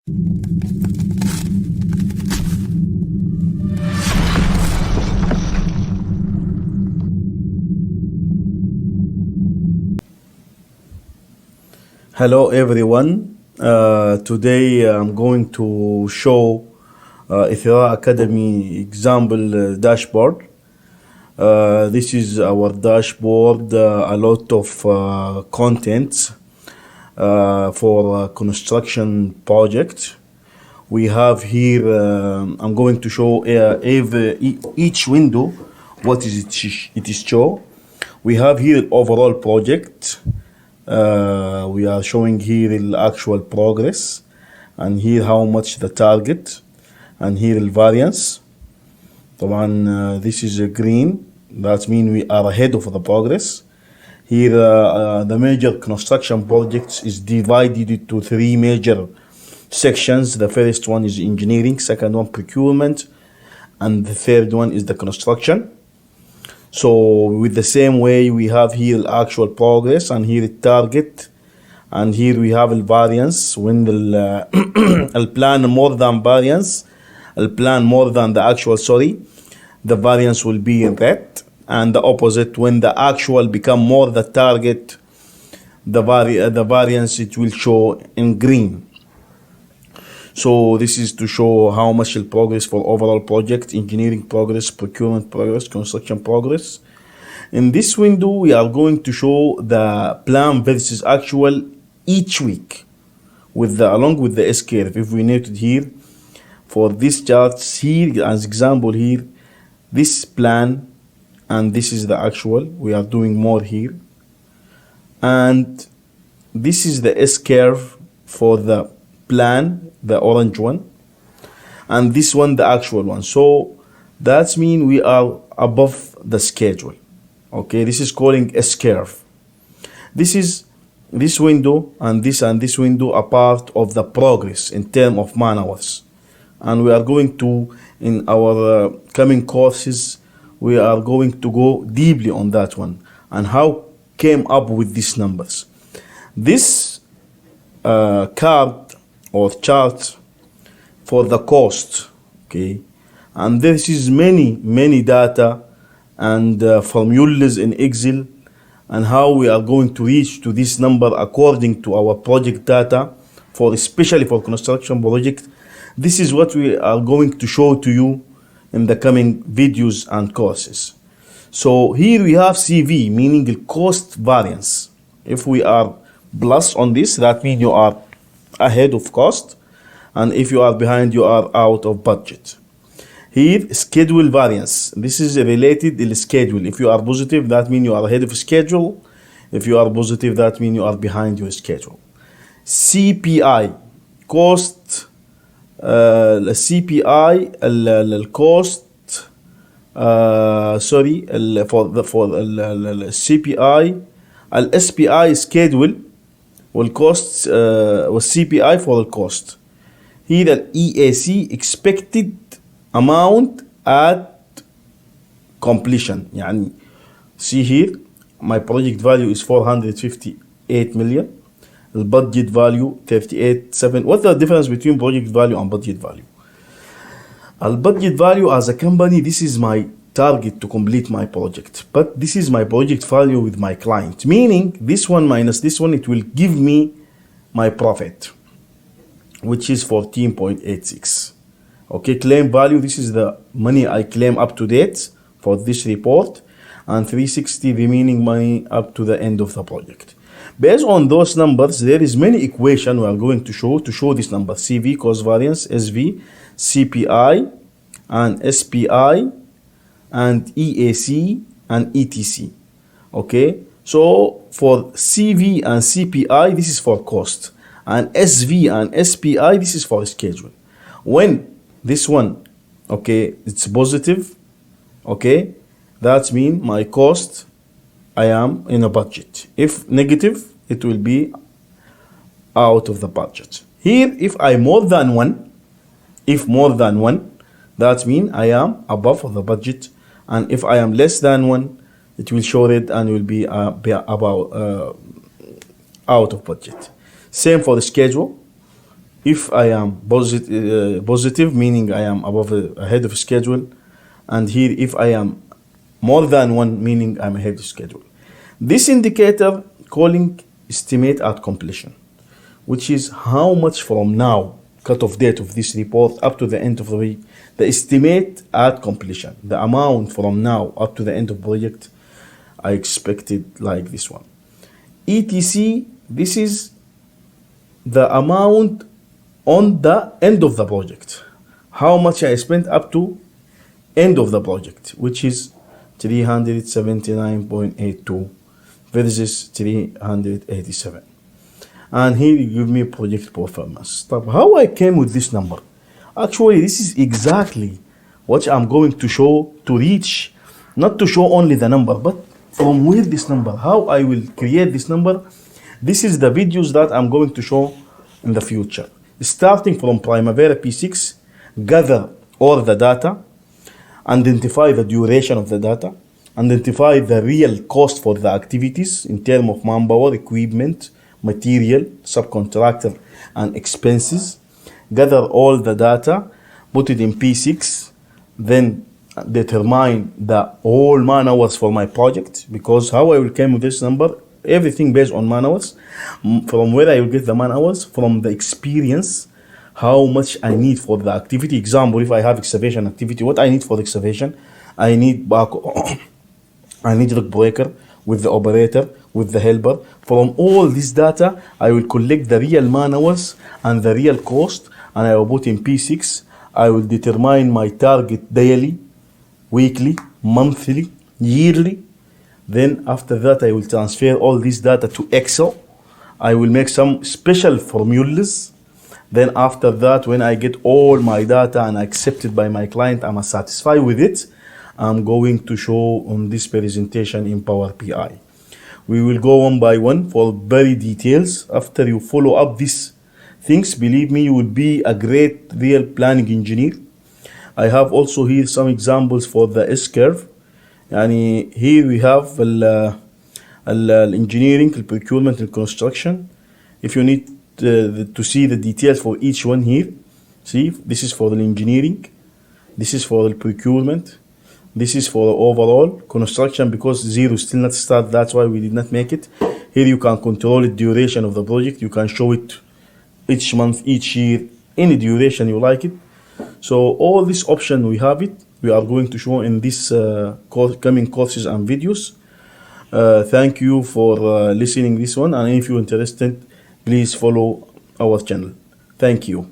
Hello everyone. Today I'm going to show Ithra Academy example dashboard. This is our dashboard, a lot of content for construction project. We have here, I'm going to show each window what is it is show. We have here overall project. We are showing here the actual progress, and here how much the target, and here the variance. طبعا this is a green, that means we are ahead of the progress. Here the major construction projects is divided into three major sections. The first one is engineering, second one procurement, and the third one is the construction. So with the same way, we have here the actual progress, and here the target, and here we have the variance. When the plan more than variance, the plan more than the actual, the variance will be in red, and the opposite, when the actual become more the target, the variance it will show in green. So this is to show how much the progress for overall project, engineering progress, procurement progress, construction progress. In this window, we are going to show the plan versus actual each week along with the S-curve. If we noted here, for this charts here, as example here, this plan, and this is the actual. We are doing more here. And this is the S-curve for the plan, the orange one, and this one the actual one. So that means we are above the schedule. Okay, this is calling S-curve. This is this window and this window are part of the progress in terms of man hours, and we are going to, in our coming courses, we are going to go deeply on that one and how came up with these numbers. This card or chart for the cost, okay, and this is many data and formulas in Excel, and how we are going to reach to this number according to our project data, for especially for construction project. This is what we are going to show to you in the coming videos and courses. So here we have CV, meaning the cost variance. If we are plus on this, that means you are ahead of cost, and if you are behind, you are out of budget. Here schedule variance, this is related to the schedule. If you are positive, that means you are ahead of schedule. If you are positive, that means you are behind your schedule. CPI cost, CPI الcost for the CPI SPI schedule والcost والCPI for the cost. Here the EAC expected amount at completion. يعني see here my project value is 458 million. The budget value 38.7. What's the difference between project value and budget value? The budget value, as a company, this is my target to complete my project, but this is my project value with my client, meaning this one minus this one, it will give me my profit, which is 14.86. Okay, claim value, this is the money I claim up to date for this report, and 360 remaining money up to the end of the project. Based on those numbers, there is many equation we are going to show this number: CV, cost variance, SV, CPI, and SPI, and EAC, and ETC. Okay, so for CV and CPI, this is for cost, and SV and SPI, this is for schedule. When this one, okay, it's positive, okay, that means my cost, I am in a budget. If negative, it will be out of the budget. Here, if I more than one, that means I am above the budget, and if I am less than one, it will show red and will be about out of budget. Same for the schedule. If I am positive, meaning I am ahead of schedule, and here if I am more than one, meaning I'm ahead of schedule. This indicator calling estimate at completion, which is how much from now, cutoff date of this report up to the end of the week, the estimate at completion, the amount from now up to the end of project, I expected like this one. ETC, this is the amount on the end of the project, how much I spent up to end of the project, which is 379.82 versus 387. And here you give me project performance. How I came with this number? Actually, this is exactly what I'm going to show to reach, not to show only the number, but from where this number, how I will create this number. This is the videos that I'm going to show in the future. Starting from Primavera P6, gather all the data, identify the duration of the data, identify the real cost for the activities in terms of manpower, equipment, material, subcontractor, and expenses. Gather all the data, put it in P6, then determine the all man hours for my project, because how I will come with this number, everything based on man hours. From where I will get the man hours, from the experience, how much I need for the activity. Example, if I have excavation activity, what I need for the excavation, I need I need rock breaker with the operator, with the helper. From all this data, I will collect the real man hours and the real cost, and I will put in P6. I will determine my target daily, weekly, monthly, yearly. Then after that, I will transfer all this data to Excel. I will make some special formulas. Then after that, when I get all my data and accepted by my client, I'm satisfied with it, I'm going to show on this presentation in Power BI. We will go one by one for very details. After you follow up these things, believe me, you will be a great real planning engineer. I have also here some examples for the S-curve. يعني here we have engineering, procurement, and construction. If you need to see the details for each one here, see, this is for the engineering, this is for the procurement, this is for the overall construction, because zero still not start, that's why we did not make it. Here you can control the duration of the project, you can show it each month, each year, any duration you like it. So all this option we have it, we are going to show in this coming courses and videos. Thank you for listening this one, and if you're interested, please follow our channel. Thank you.